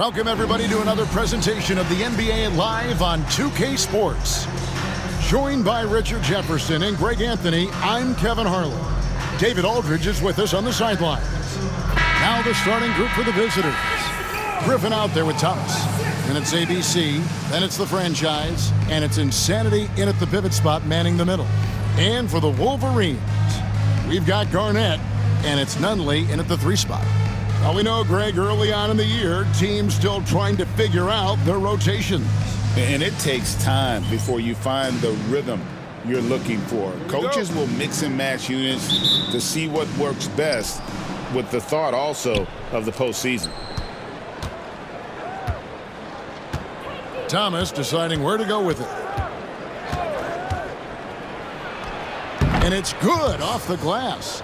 Welcome, everybody, to another presentation of the NBA Live on 2K Sports. Joined by Richard Jefferson and Greg Anthony, I'm Kevin Harlan. David Aldridge is with us on the sidelines. Now the starting group for the visitors. Griffin out there with Thomas. Then it's ABC, then it's the franchise, and it's Insanity in at the pivot spot manning the middle. And for the Wolverines, we've got Garnett, and it's Nunley in at the 3 spot. Well, we know, Greg, early on in the year, teams still trying to figure out their rotations. And it takes time before you find the rhythm you're looking for. Coaches will mix and match units to see what works best, with the thought also of the postseason. Thomas deciding where to go with it. And it's good off the glass.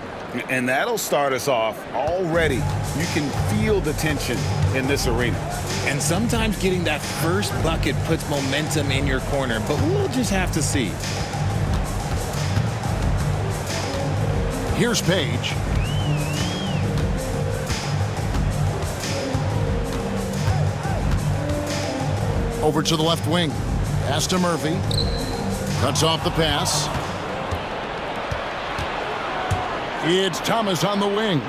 And that'll start us off already. You can feel the tension in this arena. And sometimes getting that first bucket puts momentum in your corner, but we'll just have to see. Here's Page. Over to the left wing. Pass to Murphy. Cuts off the pass. It's Thomas on the wing.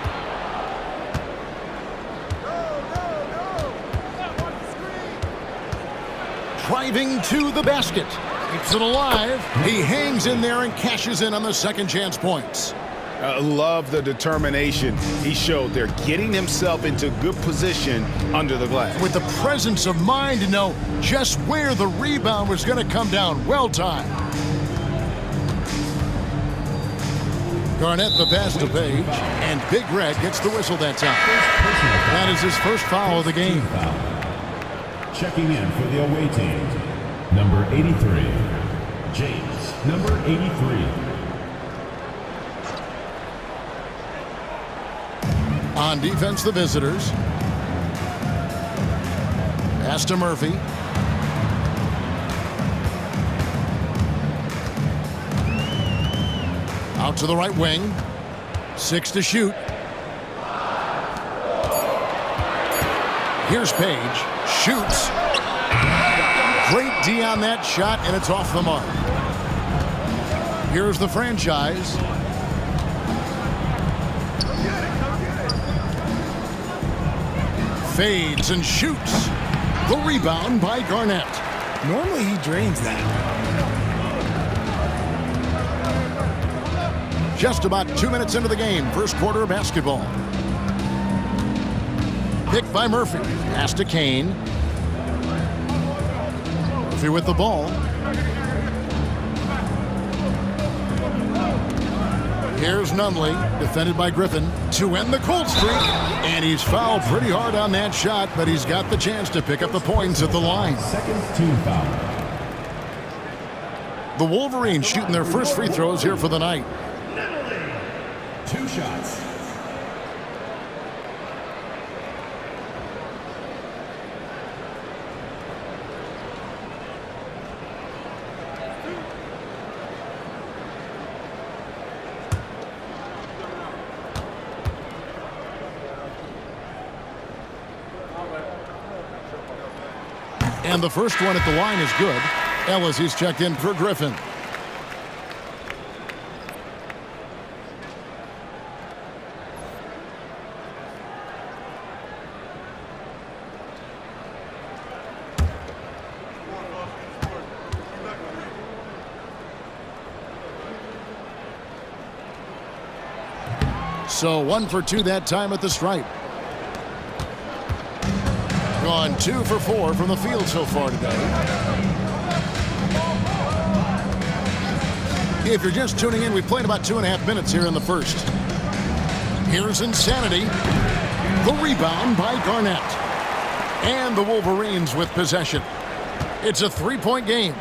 Driving to the basket. Keeps it alive. He hangs in there and cashes in on the second chance points. I love the determination he showed there, getting himself into good position under the glass. With the presence of mind to know just where the rebound was going to come down. Well timed. Garnett the pass to Page, and Big Red gets the whistle that time. That is his first foul of the game. Checking in for the away team, number 83, James, number 83. On defense, the visitors. Pass to Murphy. Out to the right wing. 6 to shoot. Here's Page. Shoots. Great D on that shot, and it's off the mark. Here's the franchise. Fades and shoots. The rebound by Garnett. Normally he drains that. Just about 2 minutes into the game, first quarter of basketball. Picked by Murphy. Pass to Kane. Murphy with the ball. Here's Nunley, defended by Griffin, to end the cold streak. And he's fouled pretty hard on that shot, but he's got the chance to pick up the points at the line. Second team foul. The Wolverines shooting their first free throws here for the night. 2 shots. And the first one at the line is good. Ellis, he's checked in for Griffin. So 1 for 2 that time at the stripe. Gone 2 for 4 from the field so far today. If you're just tuning in, we've played about 2.5 minutes here in the first. Here's Insanity. The rebound by Garnett. And the Wolverines with possession. It's a 3-point game.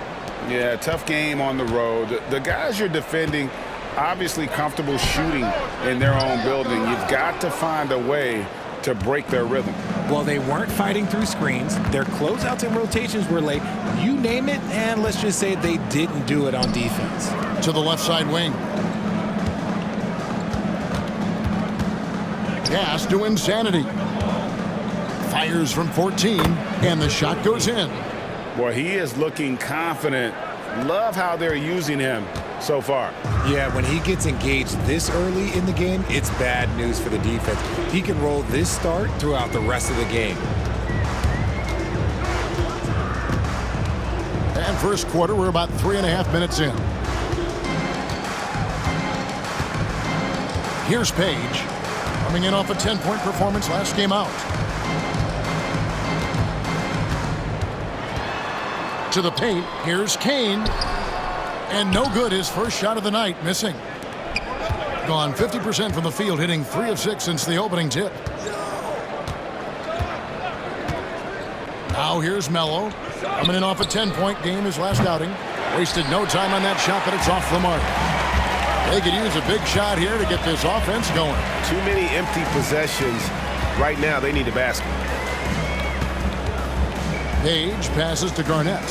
Yeah, tough game on the road. The guys you're defending obviously comfortable shooting in their own building. You've got to find a way to break their rhythm. Well, they weren't fighting through screens. Their closeouts and rotations were late. You name it, and let's just say they didn't do it on defense. To the left side wing. Pass to Insanity. Fires from 14, and the shot goes in. Boy, he is looking confident. Love how they're using him so far. Yeah, when he gets engaged this early in the game, it's bad news for the defense. He can roll this start throughout the rest of the game. And first quarter, we're about 3.5 minutes in. Here's Page, coming in off a 10-point performance last game out. To the paint, here's Kane. And no good, his first shot of the night, missing. Gone 50% from the field, hitting 3 of 6 since the opening tip. Now here's Melo, coming in off a 10-point game his last outing. Wasted no time on that shot, but it's off the mark. They could use a big shot here to get this offense going. Too many empty possessions. Right now, they need a basket. Page passes to Garnett.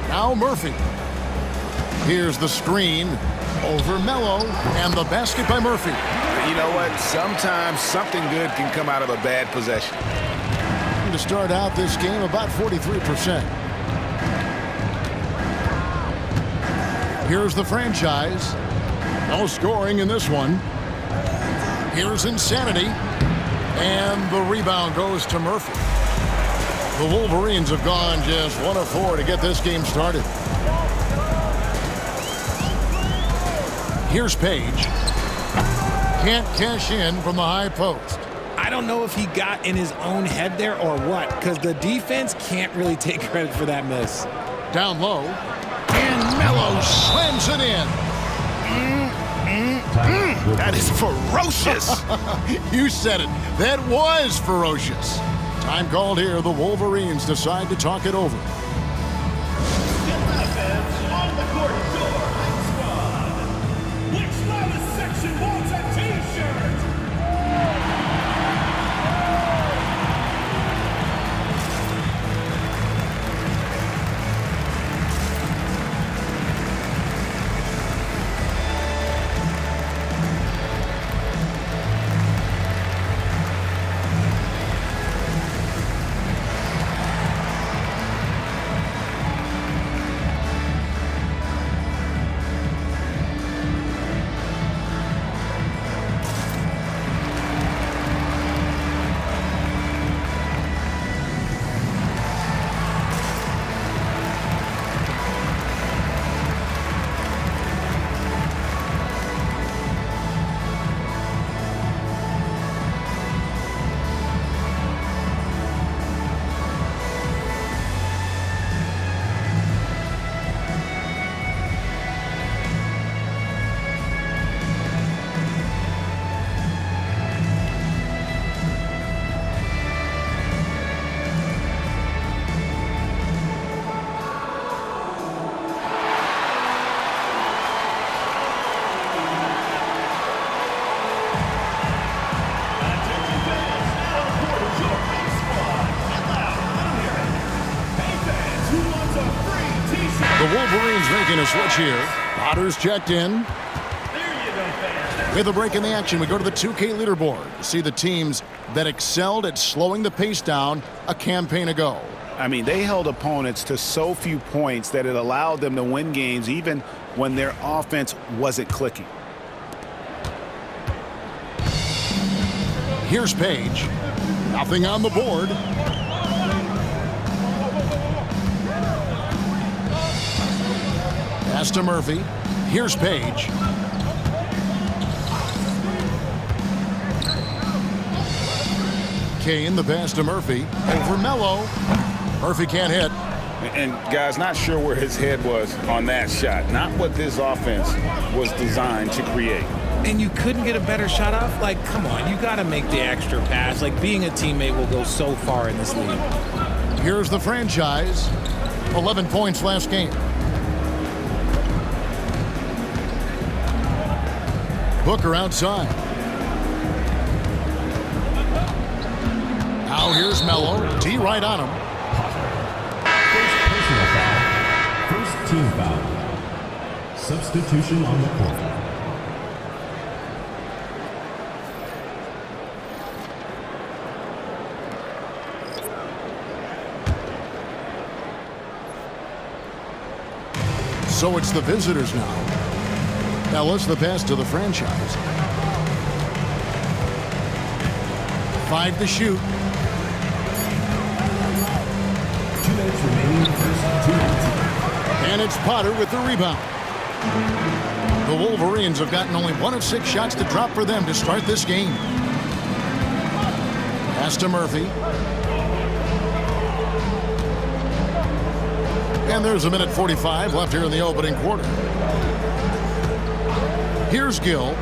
Now Murphy. Here's the screen over Melo, and the basket by Murphy. You know what? Sometimes something good can come out of a bad possession. To start out this game, about 43%. Here's the franchise. No scoring in this one. Here's insanity. And the rebound goes to Murphy. The Wolverines have gone just 1 of 4 to get this game started. Here's Page. Can't cash in from the high post. I don't know if he got in his own head there or what, because the defense can't really take credit for that miss. Down low. And Melo slams it in. That is ferocious. You said it. That was ferocious. Time called here. The Wolverines decide to talk it over. On the court, your high squad. Which loudest section wants a t-shirt? The Wolverines making a switch here. Potter's checked in. With a break in the action, we go to the 2K leaderboard to see the teams that excelled at slowing the pace down a campaign ago. I mean, they held opponents to so few points that it allowed them to win games even when their offense wasn't clicking. Here's Page. Nothing on the board. Pass to Murphy. Here's Page. Kane, the pass to Murphy. Over Melo. Murphy can't hit. And guys, not sure where his head was on that shot. Not what this offense was designed to create. And you couldn't get a better shot off? Like, come on, you got to make the extra pass. Like, being a teammate will go so far in this league. Here's the franchise. 11 points last game. Booker outside. Now here's Melo. T right on him. First personal foul. First team foul. Substitution on the court. So it's the visitors now. Ellis, the pass to the franchise. 5 to shoot. 2 minutes remaining in the first. 2 minutes. And it's Potter with the rebound. The Wolverines have gotten only 1 of 6 shots to drop for them to start this game. Pass to Murphy. And there's 1:45 left here in the opening quarter. Here's Gill.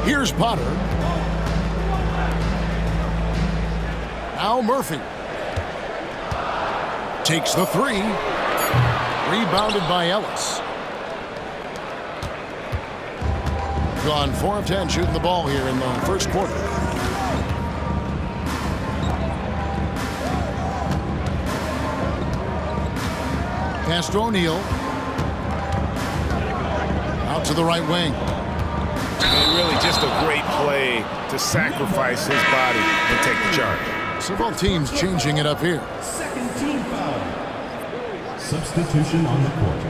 Here's Potter. Now Murphy. Takes the 3. Rebounded by Ellis. Gone 4 of 10 shooting the ball here in the first quarter. Pass to O'Neal. Out to the right wing. And really just a great play to sacrifice his body and take the charge. So both teams changing it up here. Second team foul. Substitution on the court.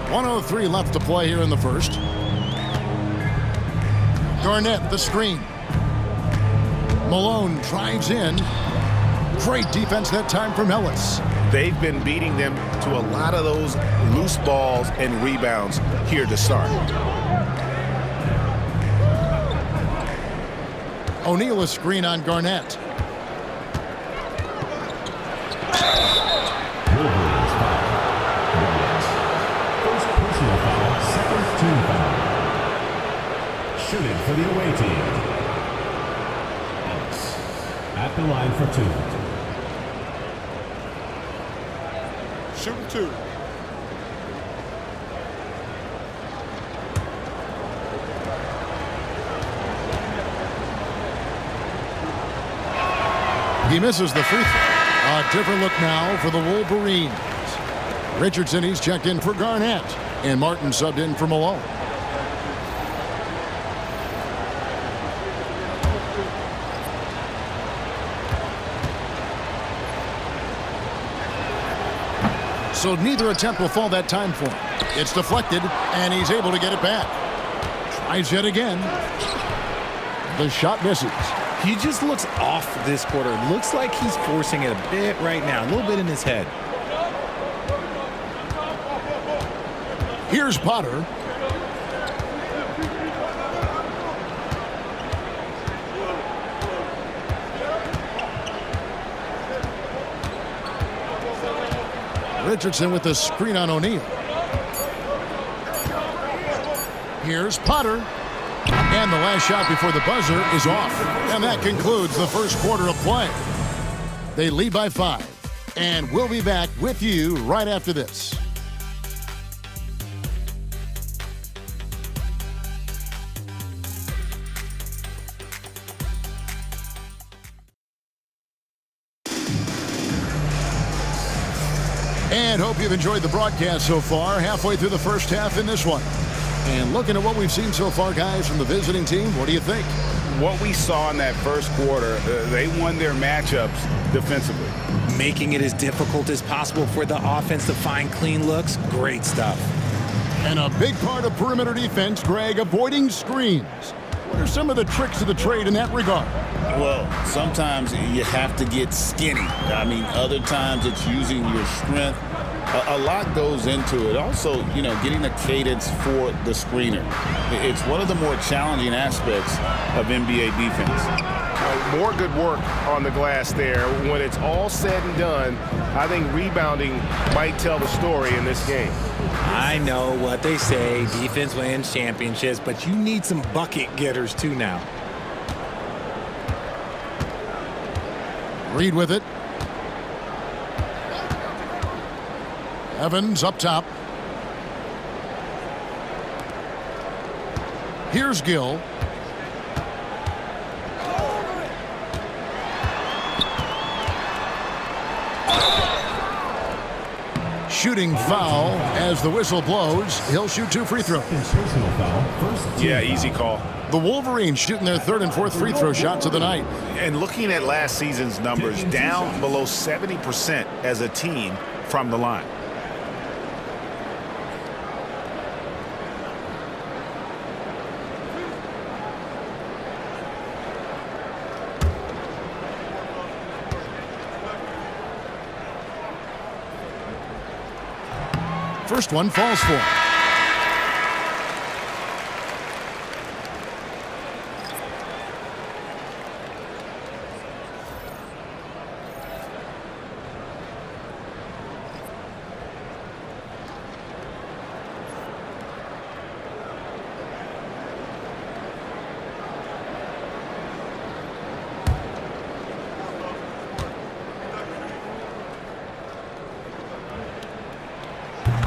.103 left to play here in the first. Garnett, the screen. Malone drives in. Great defense that time from Ellis. They've been beating them to a lot of those loose balls and rebounds here to start. O'Neal a screen on Garnett. Wolverines foul. Garnett. First personal foul, second team foul. Shooting for the away team. Ellis at the line for 2. Shooting 2. He misses the free throw. A different look now for the Wolverines. Richardson, he's checked in for Garnett. And Martin subbed in for Malone. So neither attempt will fall that time for him. It's deflected, and he's able to get it back. Tries yet again. The shot misses. He just looks off this quarter. Looks like he's forcing it a bit right now, a little bit in his head. Here's Potter. Richardson with the screen on O'Neal. Here's Potter. And the last shot before the buzzer is off. And that concludes the first quarter of play. They lead by 5. And we'll be back with you right after this. And hope you've enjoyed the broadcast so far. Halfway through the first half in this one. And looking at what we've seen so far, guys, from the visiting team, what do you think? What we saw in that first quarter, they won their matchups defensively. Making it as difficult as possible for the offense to find clean looks. Great stuff. And a big part of perimeter defense, Greg, avoiding screens. What are some of the tricks of the trade in that regard? Well, sometimes you have to get skinny. I mean, other times it's using your strength. A lot goes into it. Also, you know, getting the cadence for the screener. It's one of the more challenging aspects of NBA defense. More good work on the glass there. When it's all said and done, I think rebounding might tell the story in this game. I know what they say, defense wins championships, but you need some bucket getters too now. Reed with it. Evans up top. Here's Gill. shooting foul as the whistle blows. He'll shoot 2 free throws. Personal foul. First team Yeah, foul. easy call. The Wolverines shooting their 3rd and 4th free throw shots of the night. And looking at last season's numbers, down below 70% as a team from the line. First one falls for him.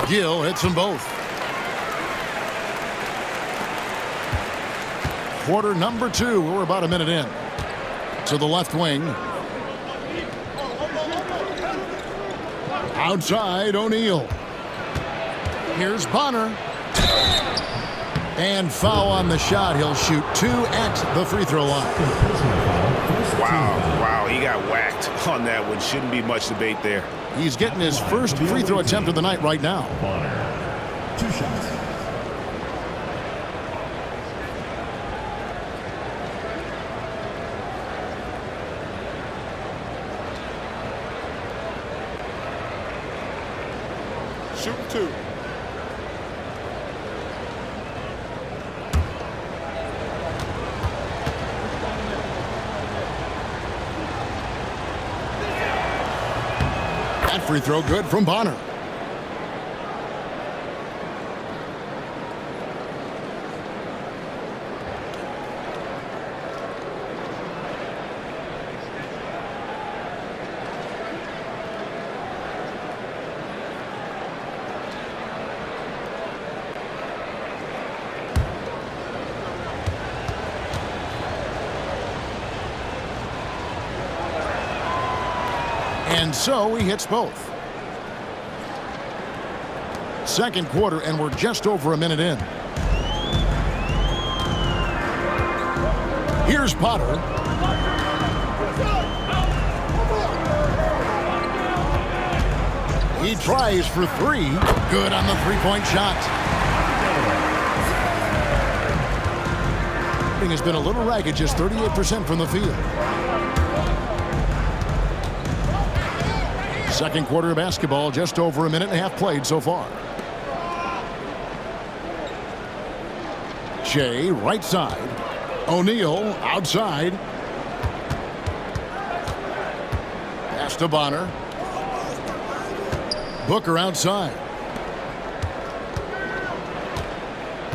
Gill hits them both. Quarter number 2. We're about a minute in. To the left wing. Outside, O'Neal. Here's Bonner. And foul on the shot. He'll shoot 2 at the free throw line. Wow, he got whacked on that one. Shouldn't be much debate there. He's getting his first free throw attempt of the night right now. Bonner. 2 shots. Shoot 2. That free throw good from Bonner. And so he hits both. Second quarter, and we're just over a minute in. Here's Potter. He tries for 3. Good on the 3-point shot. Shooting has been a little ragged, just 38% from the field. Second quarter of basketball, just over a minute and a half played so far. Shea, right side. O'Neal, outside. Pass to Bonner. Booker outside.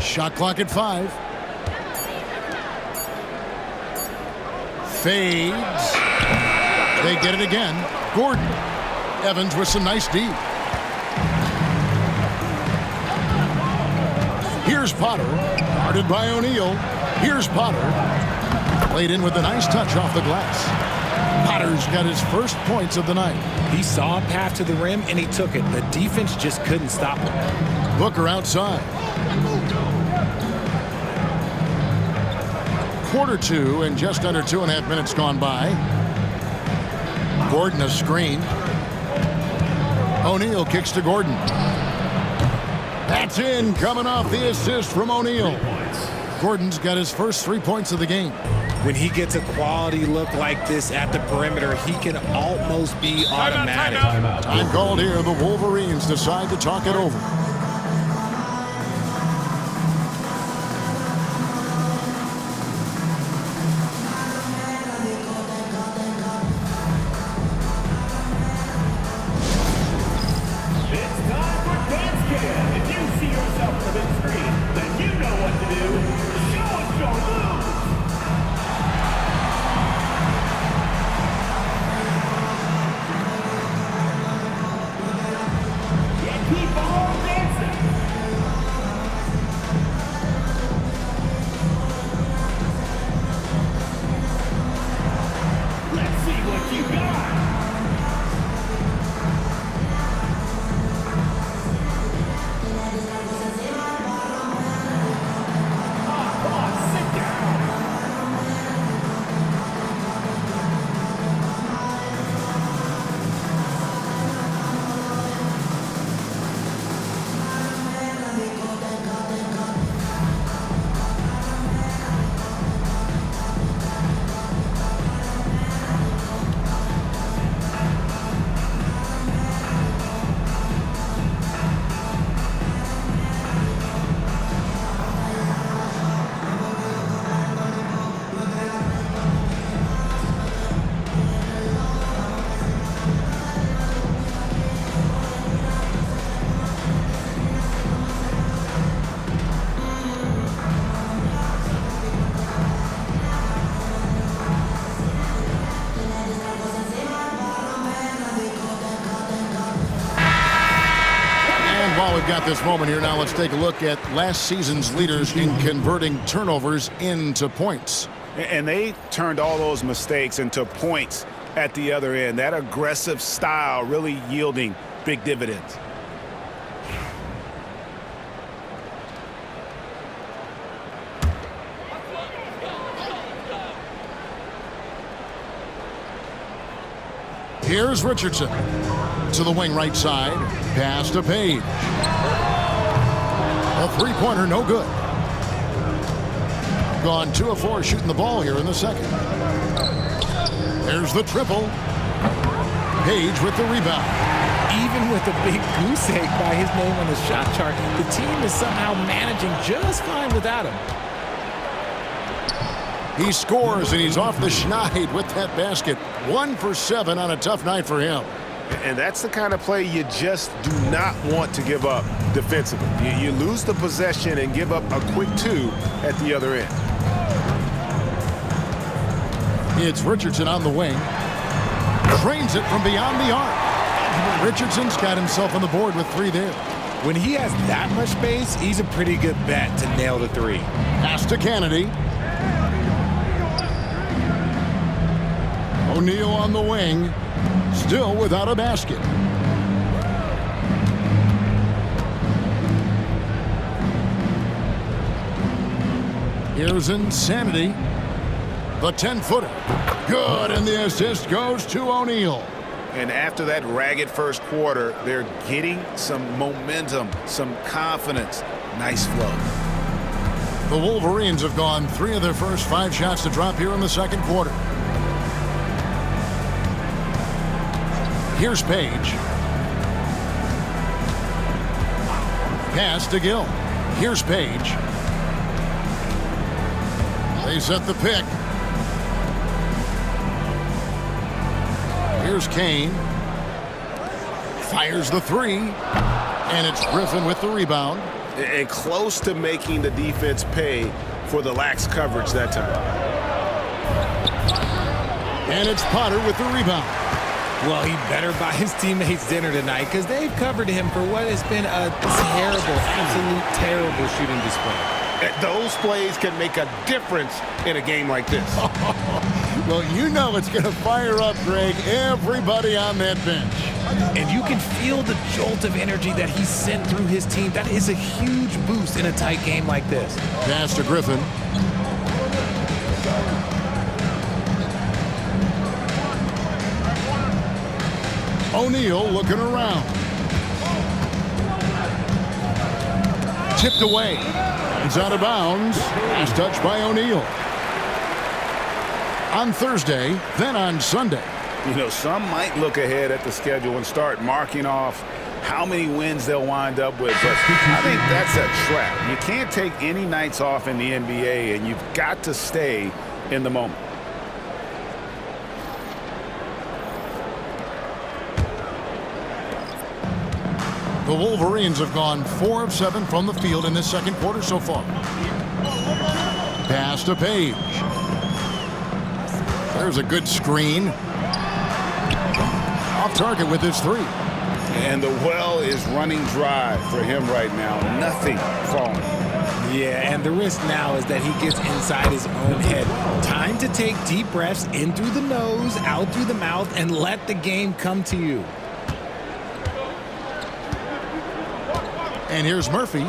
Shot clock at 5. Fades. They get it again. Gordon. Evans with some nice D. Here's Potter. Guarded by O'Neal. Here's Potter. Played in with a nice touch off the glass. Potter's got his first points of the night. He saw a path to the rim, and he took it. The defense just couldn't stop him. Booker outside. Quarter 2 and just under 2.5 minutes gone by. Gordon a screen. O'Neal kicks to Gordon. That's in, coming off the assist from O'Neal. Gordon's got his first 3 points of the game. When he gets a quality look like this at the perimeter, he can almost be automatic. Time called here. The Wolverines decide to talk it over. while we've got this moment here, now let's take a look at last season's leaders in converting turnovers into points. And they turned all those mistakes into points at the other end. That aggressive style really yielding big dividends. Here's Richardson to the wing right side. Pass to Page. A three-pointer, no good. Gone 2 of 4 shooting the ball here in the second. There's the triple. Page with the rebound. Even with a big goose egg by his name on the shot chart, the team is somehow managing just fine without him. He scores, and he's off the schneid with that basket. 1 for 7 on a tough night for him. And that's the kind of play you just do not want to give up defensively. You lose the possession and give up a quick 2 at the other end. It's Richardson on the wing. Trains it from beyond the arc. Richardson's got himself on the board with 3 there. When he has that much space, he's a pretty good bet to nail the 3. Pass to Kennedy. O'Neal on the wing, still without a basket. Here's Insanity. The 10-footer. Good, and the assist goes to O'Neal. And after that ragged first quarter, they're getting some momentum, some confidence. Nice flow. The Wolverines have gone 3 of their first 5 shots to drop here in the second quarter. Here's Page. Pass to Gill. Here's Page. They set the pick. Here's Kane. Fires the 3. And it's Griffin with the rebound. And close to making the defense pay for the lax coverage that time. And it's Potter with the rebound. Well, he better buy his teammates dinner tonight because they've covered him for what has been a terrible, absolute terrible shooting display. Those plays can make a difference in a game like this. Well, you know it's going to fire up, Greg, everybody on that bench. And you can feel the jolt of energy that he sent through his team. That is a huge boost in a tight game like this. Pass to Griffin. O'Neal looking around. Tipped away. It's out of bounds. He's touched by O'Neal. On Thursday, then on Sunday. You know, some might look ahead at the schedule and start marking off how many wins they'll wind up with. But I think that's a trap. You can't take any nights off in the NBA, and you've got to stay in the moment. The Wolverines have gone 4 of 7 from the field in this second quarter so far. Pass to Page. There's a good screen. Off target with his 3. And the well is running dry for him right now. Nothing falling. Yeah, and the risk now is that he gets inside his own head. Time to take deep breaths in through the nose, out through the mouth, and let the game come to you. And here's Murphy.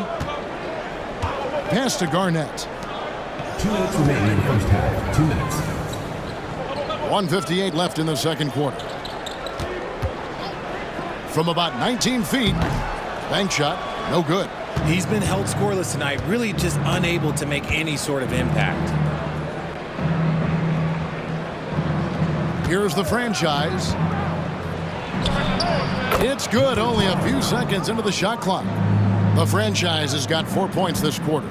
Pass to Garnett. 2 minutes remaining in the first half. 2 minutes. 1:58 left in the second quarter. From about 19 feet, bank shot, no good. He's been held scoreless tonight, really just unable to make any sort of impact. Here's the franchise. It's good, only a few seconds into the shot clock. The franchise has got 4 points this quarter.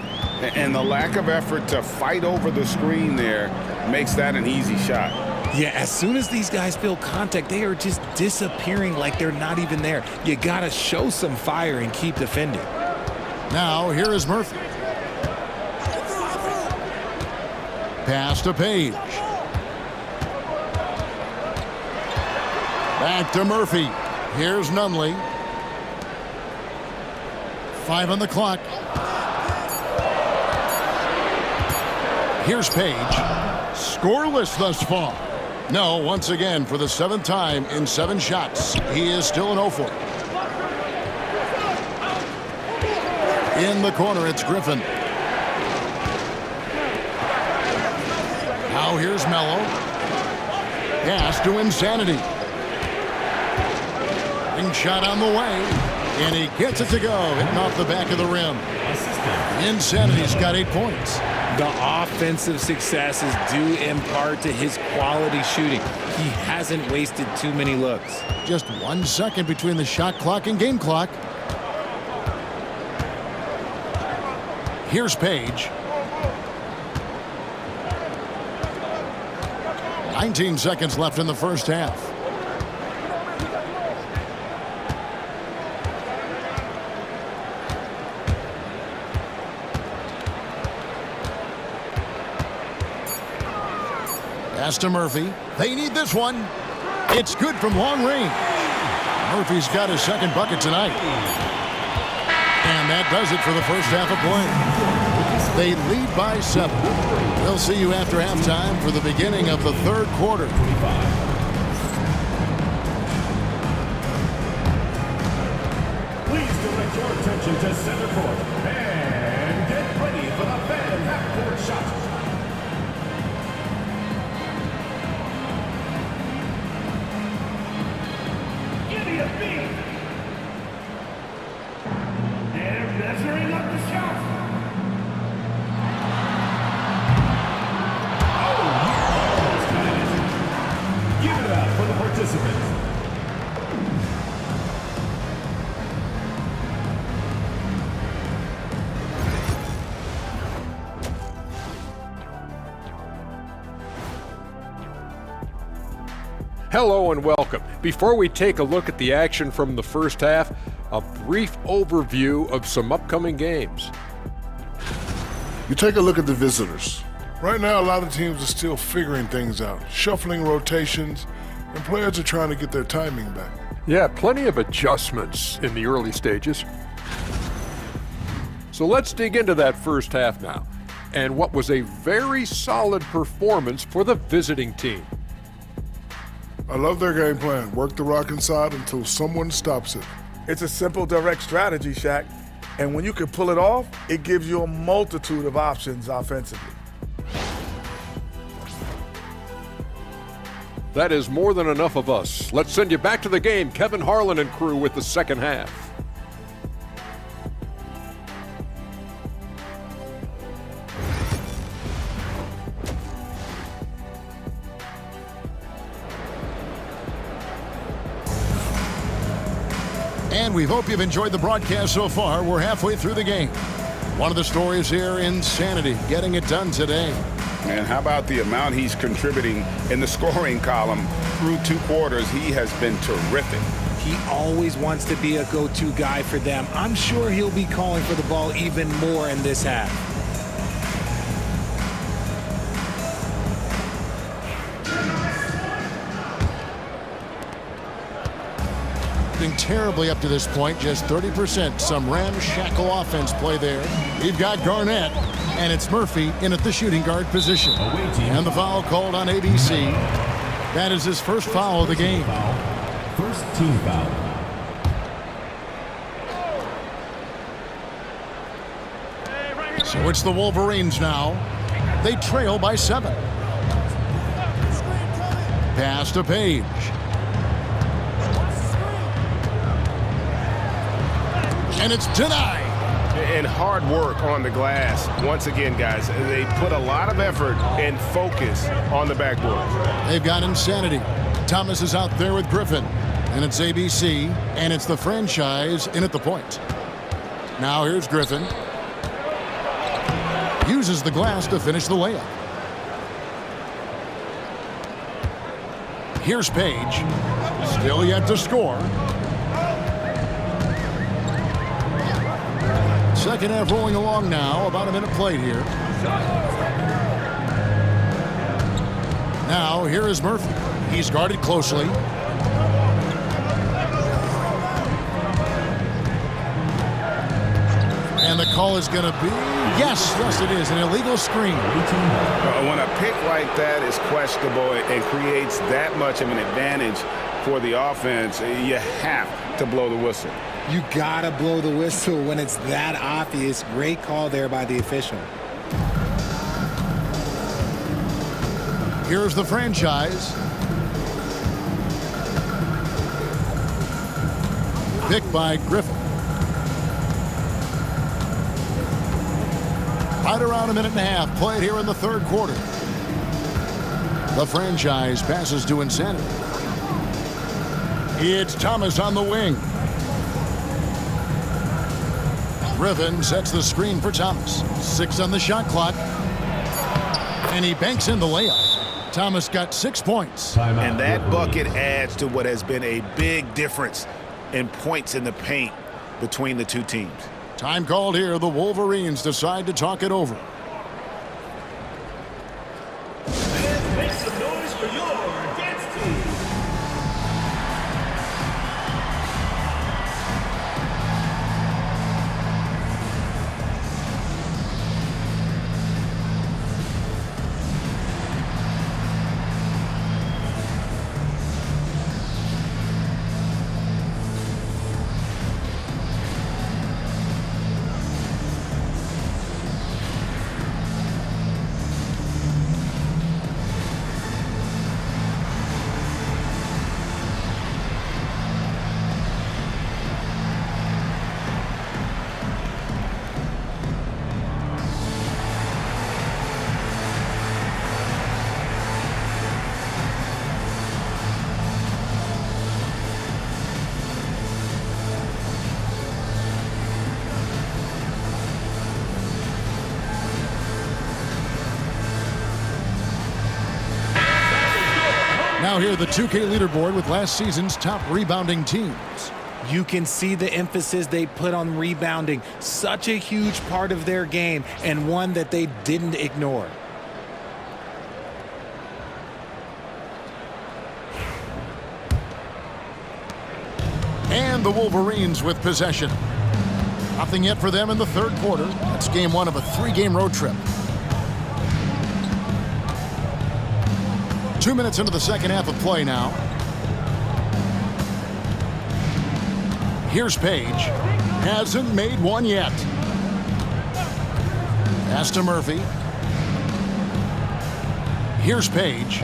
And the lack of effort to fight over the screen there makes that an easy shot. Yeah, as soon as these guys feel contact, they are just disappearing like they're not even there. You got to show some fire and keep defending. Now, here is Murphy. Pass to Page. Back to Murphy. Here's Nunley. 5 on the clock. Here's Page. Scoreless thus far. No, once again, for the 7th time in 7 shots, he is still an 0 for. In the corner, it's Griffin. Now here's Mello. Pass to Insanity. Ring shot on the way, and he gets it to go, hitting off the back of the rim. Insanity's got 8 points. The offensive success is due in part to his quality shooting. He hasn't wasted too many looks. Just 1 second between the shot clock and game clock. Here's Page. 19 seconds left in the first half. Pass to Murphy. They need this one. It's good from long range. Murphy's got his 2nd bucket tonight. And that does it for the first half of play. They lead by 7. We'll see you after halftime for the beginning of the 3rd quarter. Please direct your attention to center court and get ready for the fan half-court shot. Give me a beat. They're measuring up the shot. Give it up for the participants. Hello and welcome. Before we take a look at the action from the first half, a brief overview of some upcoming games. You take a look at the visitors. Right now, a lot of teams are still figuring things out, shuffling rotations, and players are trying to get their timing back. Yeah, plenty of adjustments in the early stages. So let's dig into that first half now, and what was a very solid performance for the visiting team. I love their game plan. Work the rock inside until someone stops it. It's a simple, direct strategy, Shaq. And when you can pull it off, it gives you a multitude of options offensively. That is more than enough of us. Let's send you back to the game. Kevin Harlan and crew with the second half. And we hope you've enjoyed the broadcast so far. We're halfway through the game. One of the stories here, Insanity, getting it done today. And how about the amount he's contributing in the scoring column through 2 quarters? He has been terrific. He always wants to be a go-to guy for them. I'm sure he'll be calling for the ball even more in this half. Been terribly up to this point, just 30%. Some ramshackle offense play there. We've got Garnett, and it's Murphy in at the shooting guard position. And the foul called on ABC. That is his first foul of the game. First team foul. So it's the Wolverines now. They trail by 7. Pass to Page. And it's denied. And hard work on the glass. Once again, guys, they put a lot of effort and focus on the backboard. They've got Insanity. Thomas is out there with Griffin. And it's ABC, and it's the franchise in at the point. Now here's Griffin. Uses the glass to finish the layup. Here's Page. Still yet to score. Second half rolling along now. About a minute played here. Now here is Murphy. He's guarded closely. And the call is going to be, yes, it is, an illegal screen. When a pick like that is questionable and creates that much of an advantage for the offense, you have to blow the whistle. You gotta blow the whistle when it's that obvious. Great call there by the official. Here's the franchise. Pick by Griffin. Right around a minute and a half played here in the third quarter. The franchise passes to Insanity. It's Thomas on the wing. Griffin sets the screen for Thomas. 6 on the shot clock. And he banks in the layup. Thomas got 6 points. And that bucket adds to what has been a big difference in points in the paint between the two teams. Time called here. The Wolverines decide to talk it over. And make some noise for your dance team. Now here the 2K leaderboard with last season's top rebounding teams. You can see the emphasis they put on rebounding. Such a huge part of their game, and one that they didn't ignore. And the Wolverines with possession. Nothing yet for them in the third quarter. That's game 1 of a 3-game road trip. 2 minutes into the second half of play now. Here's Page. Hasn't made one yet. Pass to Murphy. Here's Page.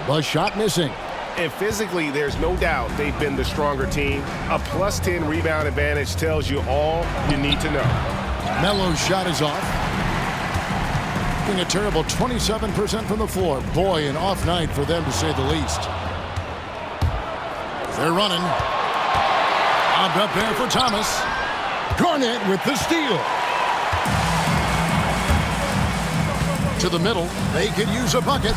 The shot missing. And physically, there's no doubt they've been the stronger team. A +10 rebound advantage tells you all you need to know. Melo's shot is off. Getting a terrible 27% from the floor. Boy, an off night for them to say the least. They're running. Bobbed up there for Thomas. Garnett with the steal. To the middle. They could use a bucket.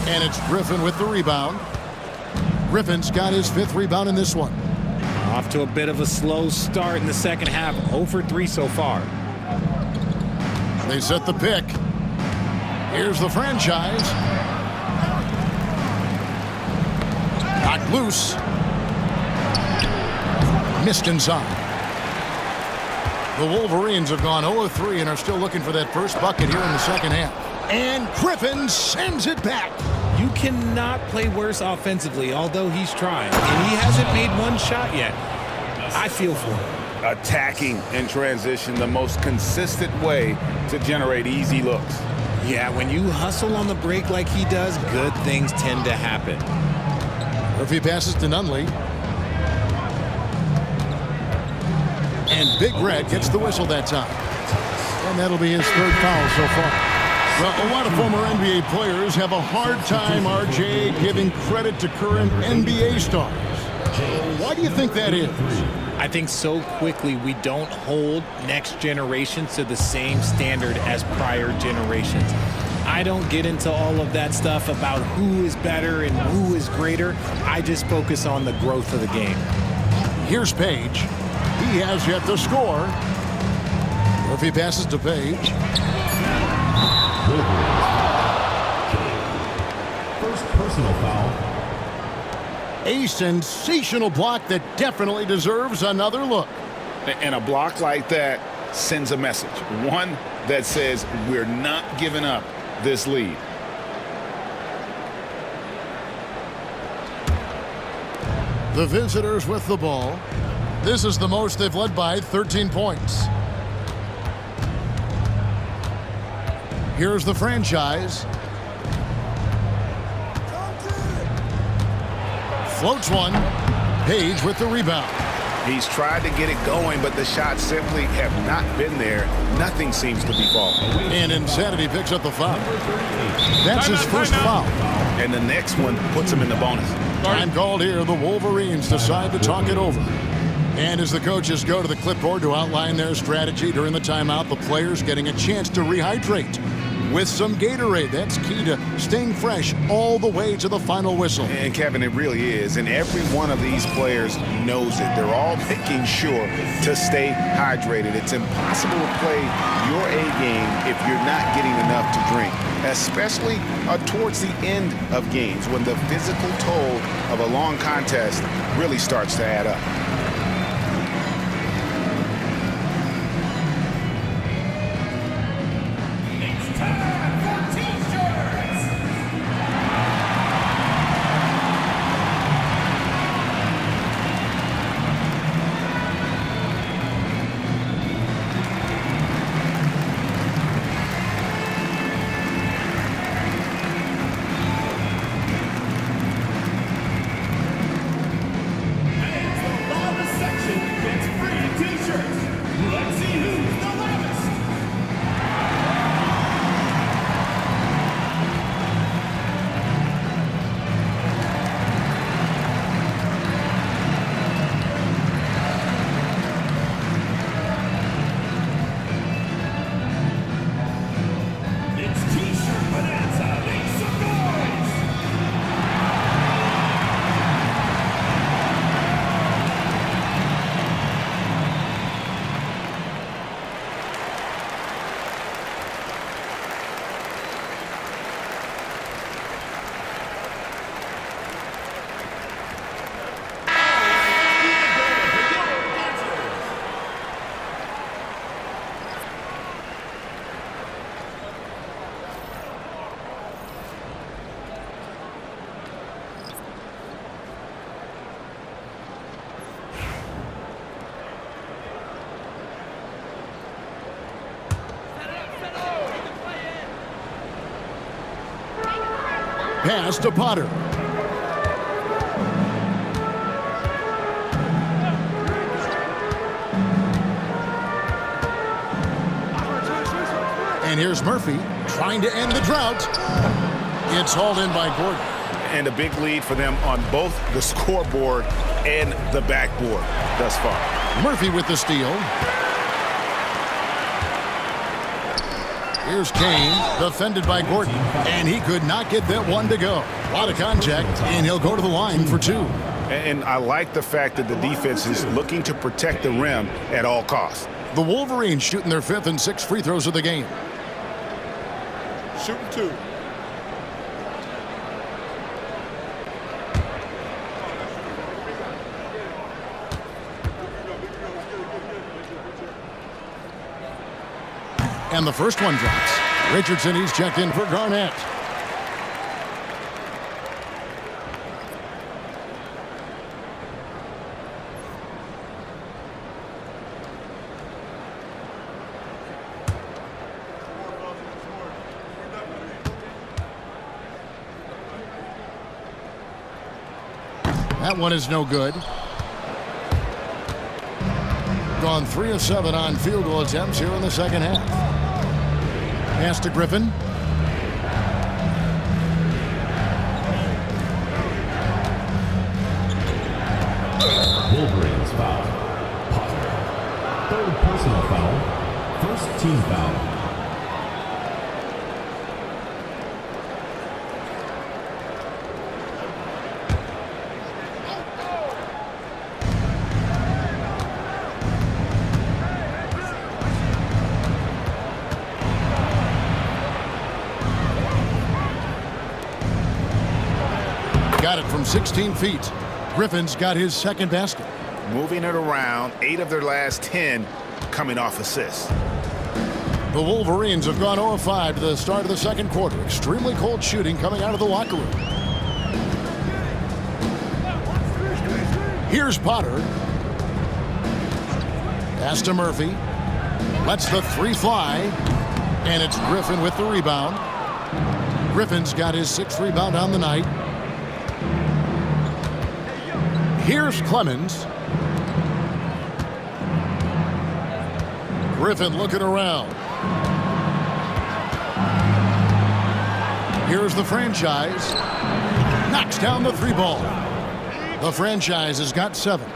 And it's Griffin with the rebound. Griffin's got his 5th rebound in this one. Off to a bit of a slow start in the second half. 0 for 3 so far. They set the pick. Here's the franchise. Knocked loose. Missed inside. The Wolverines have gone 0-3 and are still looking for that first bucket here in the second half. And Griffin sends it back. You cannot play worse offensively, although he's trying. And he hasn't made one shot yet. I feel for him. Attacking in transition, the most consistent way to generate easy looks. Yeah, when you hustle on the break like he does, good things tend to happen. Murphy passes to Nunley. And Big Red gets the whistle that time. And that'll be his 3rd foul so far. Well, a lot of former NBA players have a hard time, RJ, giving credit to current NBA stars. Why do you think that is? I think so quickly we don't hold next generations to the same standard as prior generations. I don't get into all of that stuff about who is better and who is greater. I just focus on the growth of the game. Here's Page. He has yet to score. Murphy passes to Page. First personal foul. A sensational block that definitely deserves another look. And a block like that sends a message. One that says we're not giving up this lead. The visitors with the ball. This is the most they've led by 13 points. Here's the franchise. Floats one. Page with the rebound. He's tried to get it going, but the shots simply have not been there. Nothing seems to be falling. And Insanity picks up the foul. That's his first foul. And the next one puts him in the bonus. Time called here. The Wolverines decide to talk it over. And as the coaches go to the clipboard to outline their strategy during the timeout, the players getting a chance to rehydrate with some Gatorade. That's key to staying fresh all the way to the final whistle. And Kevin, it really is. And every one of these players knows it. They're all making sure to stay hydrated. It's impossible to play your A game if you're not getting enough to drink, especially towards the end of games when the physical toll of a long contest really starts to add up. Pass to Potter. And here's Murphy trying to end the drought. It's hauled in by Gordon. And a big lead for them on both the scoreboard and the backboard thus far. Murphy with the steal. Here's Kane, defended by Gordon, and he could not get that one to go. A lot of contact, and he'll go to the line for two. And I like the fact that the defense is looking to protect the rim at all costs. The Wolverines shooting their 5th and 6th free throws of the game. Shooting two. And the first one drops. Richardson, he's checked in for Garnett. That one is no good. Gone 3 of 7 on field goal attempts here in the second half. Pass to Griffin. Wolverines foul. Potter. 3rd personal foul. 1st team foul. Got it from 16 feet. Griffin's got his second basket. Moving it around, 8 of their last 10 coming off assists. The Wolverines have gone 0 of 5 to the start of the second quarter. Extremely cold shooting coming out of the locker room. Here's Potter. Pass to Murphy. Lets the three fly. And it's Griffin with the rebound. Griffin's got his 6th rebound on the night. Here's Clemens. Griffin looking around. Here's the franchise. Knocks down the 3-ball. The franchise has got 7.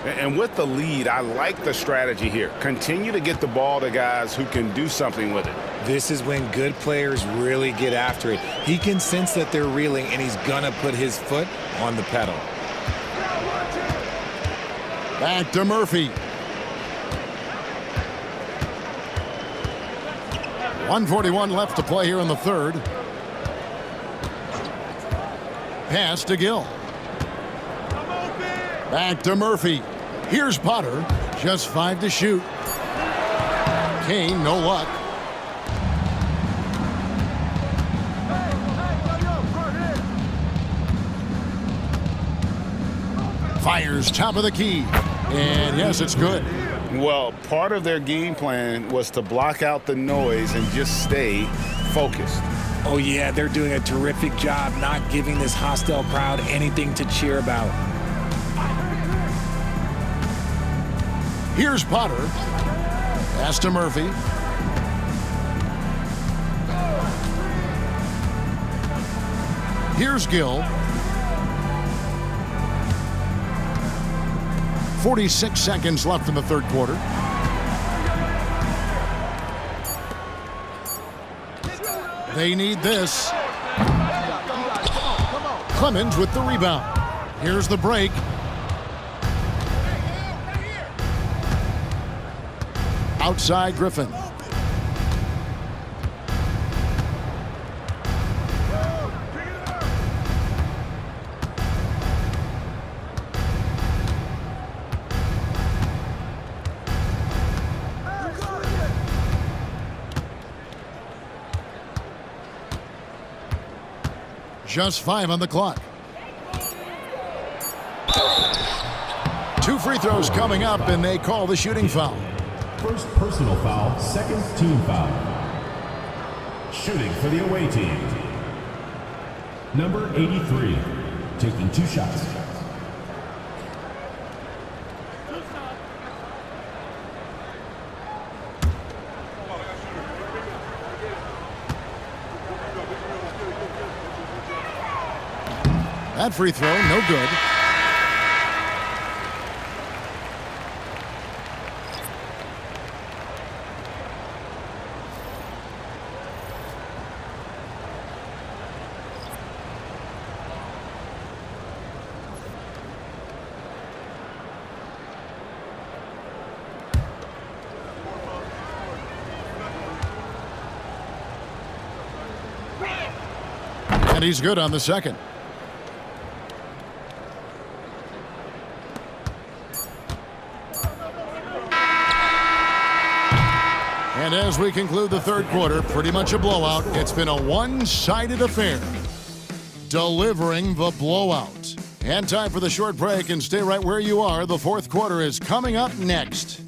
And with the lead, I like the strategy here. Continue to get the ball to guys who can do something with it. This is when good players really get after it. He can sense that they're reeling, and he's going to put his foot on the pedal. Back to Murphy. 1:41 left to play here in the third. Pass to Gill. Back to Murphy. Here's Potter. Just 5 to shoot. Kane, no luck. Fires top of the key. And yes, it's good. Well, part of their game plan was to block out the noise and just stay focused. Oh, yeah, they're doing a terrific job not giving this hostile crowd anything to cheer about. Here's Potter. Pass to Murphy. Here's Gill. 46 seconds left in the third quarter. They need this. Clemens with the rebound. Here's the break. Outside Griffin. Just 5 on the clock. 2 free throws coming up, and they call the shooting foul. First personal foul, second team foul. Shooting for the away team. Number 83, taking 2 shots. That free throw, no good. And he's good on the second. And as we conclude the third quarter, pretty much a blowout. It's been a one-sided affair. Delivering the blowout. And time for the short break, and stay right where you are. The fourth quarter is coming up next.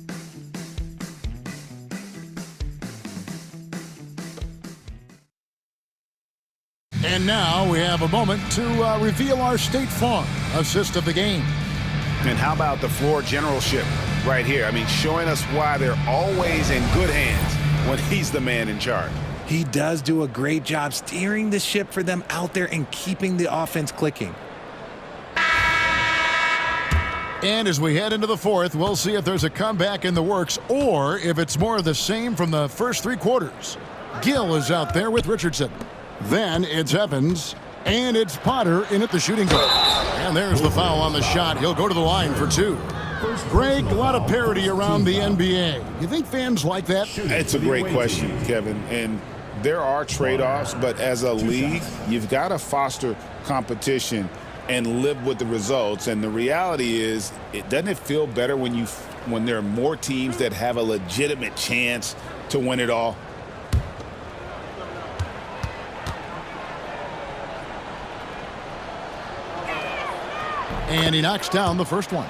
And now we have a moment to reveal our State Farm assist of the game. And how about the floor generalship right here? I mean, showing us why they're always in good hands when he's the man in charge. He does do a great job steering the ship for them out there and keeping the offense clicking. And as we head into the fourth, we'll see if there's a comeback in the works or if it's more of the same from the first 3 quarters. Gill is out there with Richardson. Then it's Evans, and it's Potter in at the shooting guard. And there's the foul on the shot. He'll go to the line for 2. Greg, a lot of parity around the NBA. You think fans like that? It's a great question, Kevin. And there are trade-offs, but as a league, you've got to foster competition and live with the results. And the reality is, doesn't it feel better when there are more teams that have a legitimate chance to win it all? And he knocks down the first one.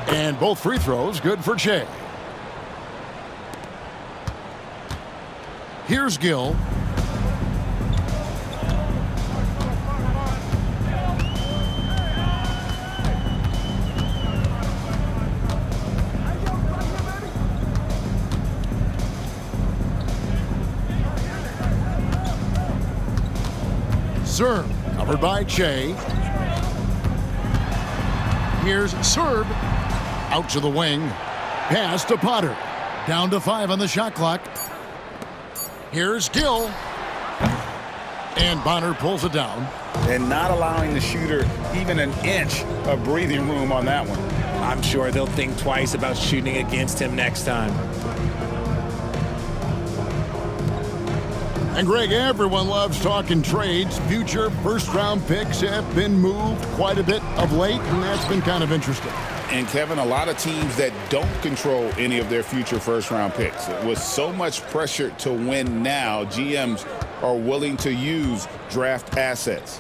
And both free throws good for Che. Here's Gill. Serve covered by Che. Here's Serve. Out to the wing. Pass to Potter. Down to 5 on the shot clock. Here's Gill. And Bonner pulls it down. And not allowing the shooter even an inch of breathing room on that one. I'm sure they'll think twice about shooting against him next time. And Greg, everyone loves talking trades. Future first-round picks have been moved quite a bit of late, and that's been kind of interesting. And Kevin, a lot of teams that don't control any of their future first-round picks. With so much pressure to win now, GMs are willing to use draft assets.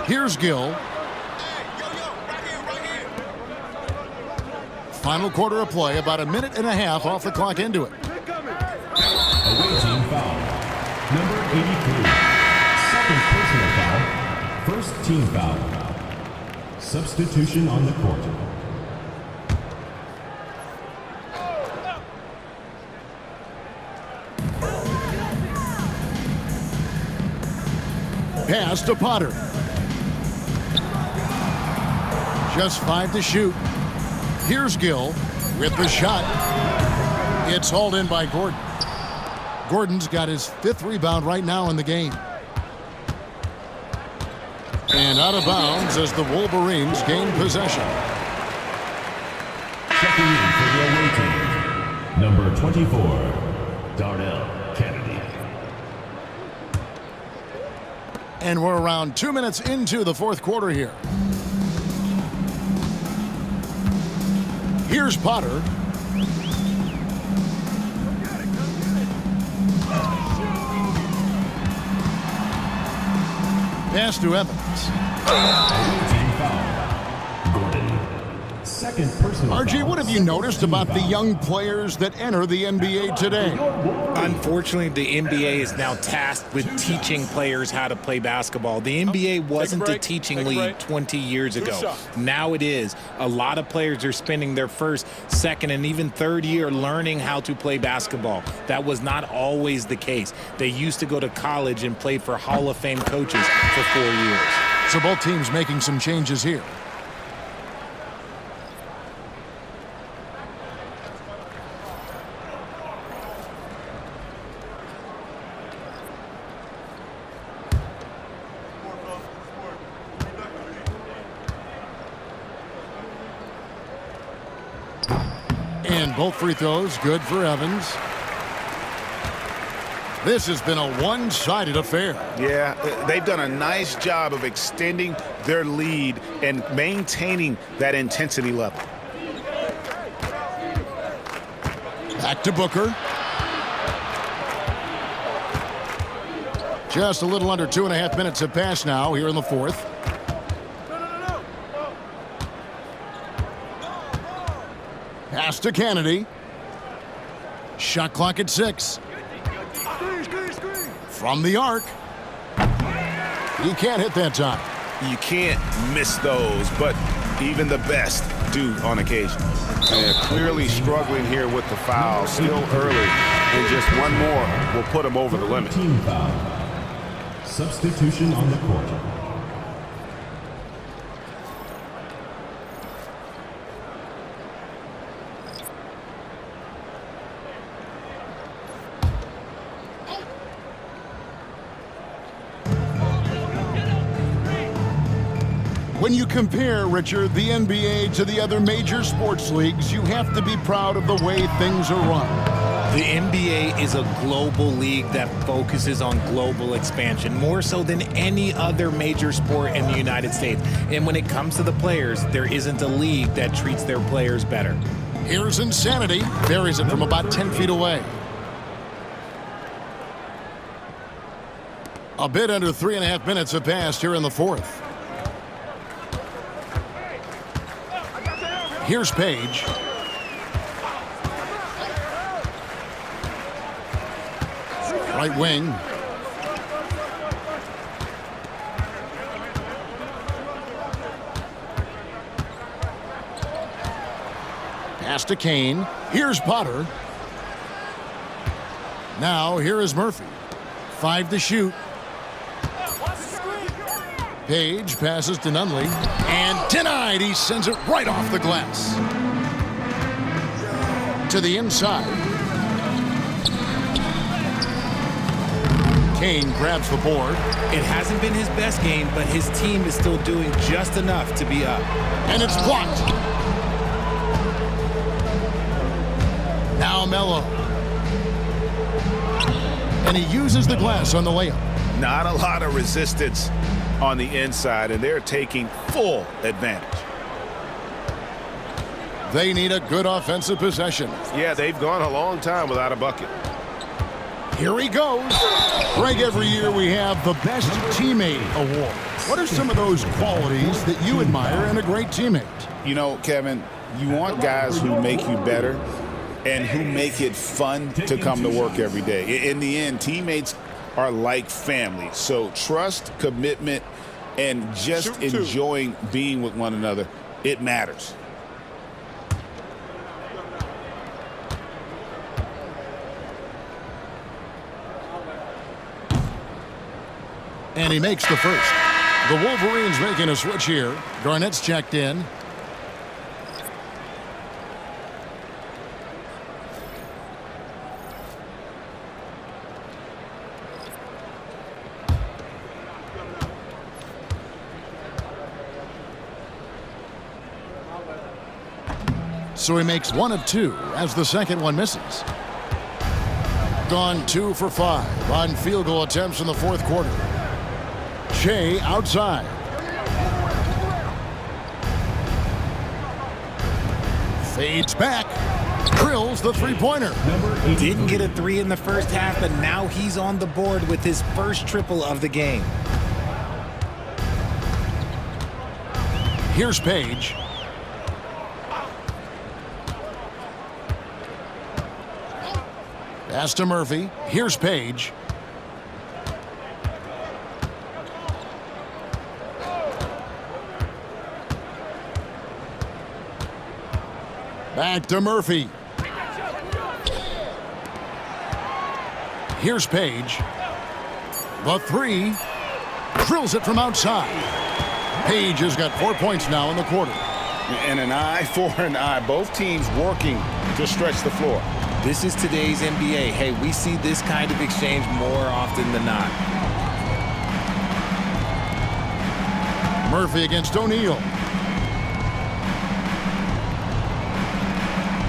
Here's Gill. Final quarter of play, about a minute and a half off the clock into it. Away team foul. Number 83. Second personal foul. First team foul. Substitution on the court. Pass to Potter. Just 5 to shoot. Here's Gill with the shot. It's hauled in by Gordon. Gordon's got his 5th rebound right now in the game. And out of bounds as the Wolverines gain possession. Checking in for the away team. Number 24, Darnell Kennedy. And we're around 2 minutes into the 4th quarter here. Here's Potter. Pass to Evans. Gordon. Second personal RG, foul. what have you noticed about the young players that enter the NBA today? Unfortunately, the NBA is now tasked with teaching players how to play basketball. The NBA wasn't a teaching league 20 years ago. Now it is. A lot of players are spending their first, second, and even third year learning how to play basketball. That was not always the case. They used to go to college and play for Hall of Fame coaches for 4 years. So both teams making some changes here. And both free throws good for Evans. This has been a one-sided affair. Yeah, they've done a nice job of extending their lead and maintaining that intensity level. Back to Booker. Just a little under 2.5 minutes have passed now here in the 4th. Pass to Kennedy. Shot clock at 6. From the arc. He can't hit that time. You can't miss those, but even the best do on occasion. And clearly struggling here with the foul, still early, and just one more will put him over the limit. Team foul. Substitution on the court. When you compare, Richard, the NBA to the other major sports leagues, you have to be proud of the way things are run. The NBA is a global league that focuses on global expansion, more so than any other major sport in the United States. And when it comes to the players, there isn't a league that treats their players better. Here's Insanity. Buries it from about 10 feet away. A bit under 3.5 minutes have passed here in the fourth. Here's Page. Right wing. Pass to Kane. Here's Potter. Now here is Murphy. 5 to shoot. Page passes to Nunley. And denied. He sends it right off the glass. To the inside. Kane grabs the board. It hasn't been his best game, but his team is still doing just enough to be up. And it's blocked. Now Melo. And he uses the glass on the layup. Not a lot of resistance on the inside, and they're taking full advantage. They need a good offensive possession. Yeah, they've gone a long time without a bucket. Here he goes. Greg, every year we have the Best Teammate Award. What are some of those qualities that you admire in a great teammate? You know, Kevin, you want guys who make you better and who make it fun to come to work every day. In the end, teammates are like family. So trust, commitment, and just enjoying being with one another, it matters. And he makes the first. The Wolverines making a switch here. Garnett's checked in. So he makes 1 of 2 as the second one misses. Gone 2 for 5 on field goal attempts in the fourth quarter. Shea outside. Fades back. Drills the three-pointer. Didn't get a 3 in the first half, but now he's on the board with his first triple of the game. Here's Page. Pass to Murphy. Here's Page. Back to Murphy. Here's Page. The 3. Drills it from outside. Page has got 4 points now in the quarter. And an eye for an eye. Both teams working to stretch the floor. This is today's NBA. Hey, we see this kind of exchange more often than not. Murphy against O'Neal.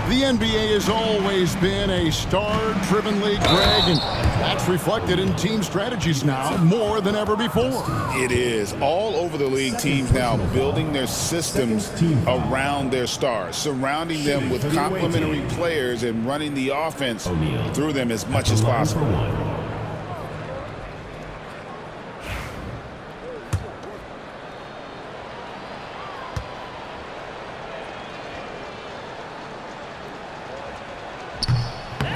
The NBA has always been a star-driven league, Greg, and that's reflected in team strategies now more than ever before. It is. All over the league, teams now building their systems around their stars, surrounding them with complementary players and running the offense through them as much as possible.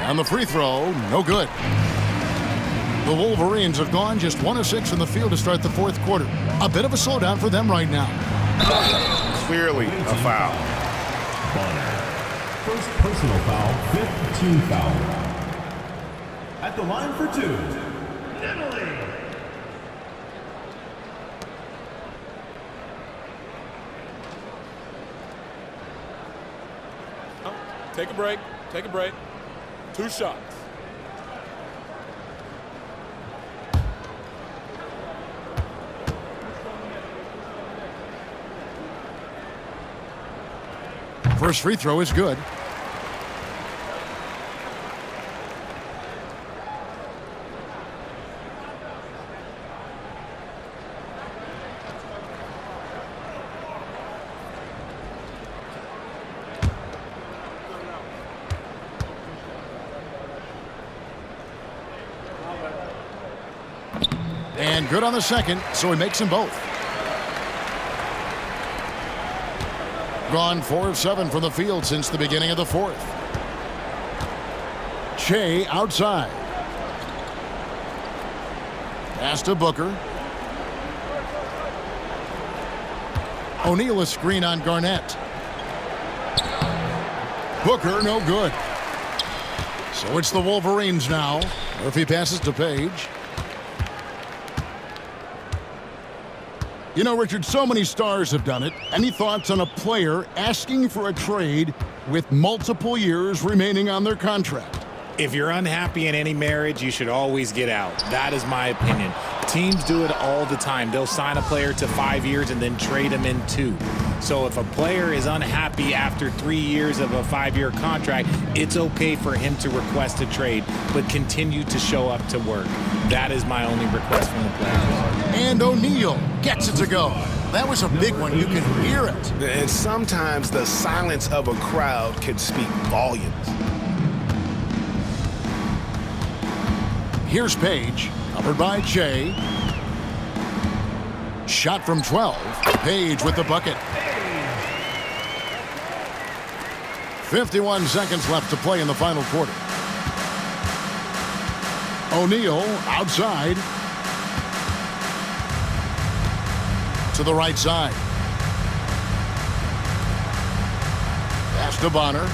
On the free throw, no good. The Wolverines have gone just 1 of 6 in the field to start the fourth quarter. A bit of a slowdown for them right now. Clearly a foul. First personal foul, 5th team foul. At the line for 2, Nunley. Take a break. Take a break. 2 shots. First free throw is good. And good on the second, so he makes them both. Gone 4 of 7 from the field since the beginning of the fourth. Shea outside. Pass to Booker. O'Neal a screen on Garnett. Booker no good. So it's the Wolverines now. Murphy passes to Page. You know, Richard, so many stars have done it. Any thoughts on a player asking for a trade with multiple years remaining on their contract? If you're unhappy in any marriage, you should always get out. That is my opinion. Teams do it all the time. They'll sign a player to 5 years and then trade him in 2. So if a player is unhappy after 3 years of a 5-year contract, it's okay for him to request a trade, but continue to show up to work. That is my only request from the players. And O'Neal gets it to go. That was a big one. You can hear it. And sometimes the silence of a crowd can speak volumes. Here's Page, covered by Shea. Shot from 12. Page with the bucket. 51 seconds left to play in the final quarter. O'Neal outside. To the right side. Pass to Bonner.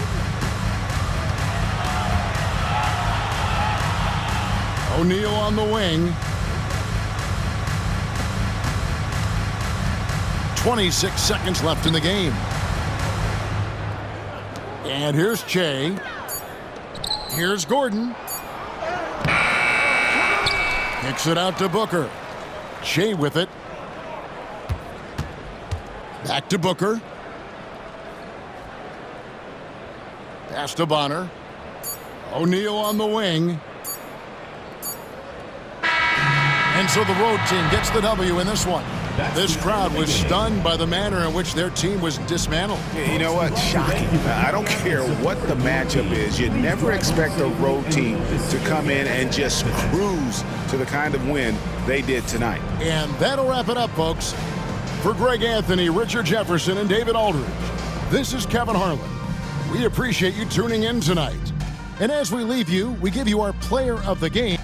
O'Neal on the wing. 26 seconds left in the game. And here's Shea. Here's Gordon. Kicks it out to Booker. Shea with it. Back to Booker. Pass to Bonner. O'Neal on the wing. And so the road team gets the W in this one. This crowd was stunned by the manner in which their team was dismantled. You know what? Shocking. I don't care what the matchup is. You never expect a road team to come in and just cruise to the kind of win they did tonight. And that'll wrap it up, folks. For Greg Anthony, Richard Jefferson, and David Aldridge, this is Kevin Harlan. We appreciate you tuning in tonight. And as we leave you, we give you our player of the game.